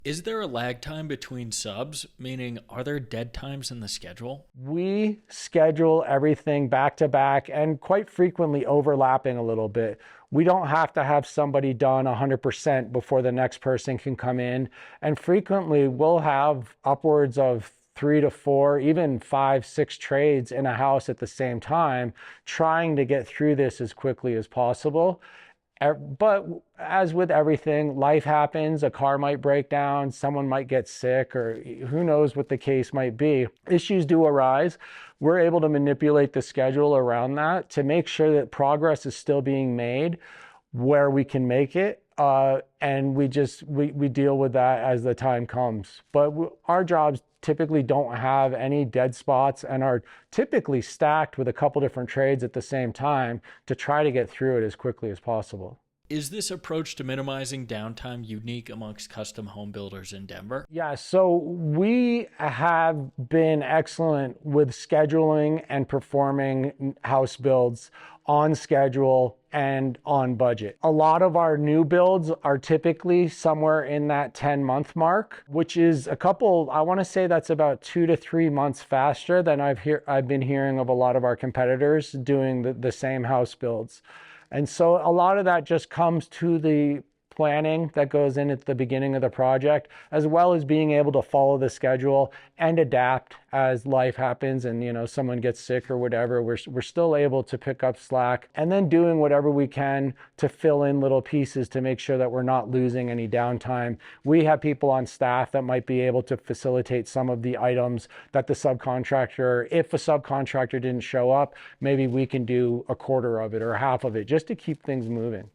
Is there a lag time between subs? Meaning, are there dead times in the schedule? We schedule everything back to back and quite frequently overlapping a little bit. We don't have to have somebody done 100% before the next person can come in. And frequently we'll have upwards of 3 to 4, even 5, 6 trades in a house at the same time, trying to get through this as quickly as possible. But as with everything, life happens. A car might break down, someone might get sick, or who knows what the case might be. Issues do arise. We're able to manipulate the schedule around that to make sure that progress is still being made where we can make it. And we deal with that as the time comes. But our jobs typically don't have any dead spots and are typically stacked with a couple different trades at the same time to try to get through it as quickly as possible. Is this approach to minimizing downtime unique amongst custom home builders in Denver? Yeah, so we have been excellent with scheduling and performing house builds on schedule and on budget. A lot of our new builds are typically somewhere in that 10-month mark, which is I want to say that's about 2 to 3 months faster than I've been hearing of a lot of our competitors doing the same house builds. And so a lot of that just comes to the planning that goes in at the beginning of the project, as well as being able to follow the schedule and adapt as life happens and someone gets sick or whatever. We're still able to pick up slack and then doing whatever we can to fill in little pieces to make sure that we're not losing any downtime. We have people on staff that might be able to facilitate some of the items that the subcontractor, if a subcontractor didn't show up, maybe we can do a quarter of it or half of it just to keep things moving.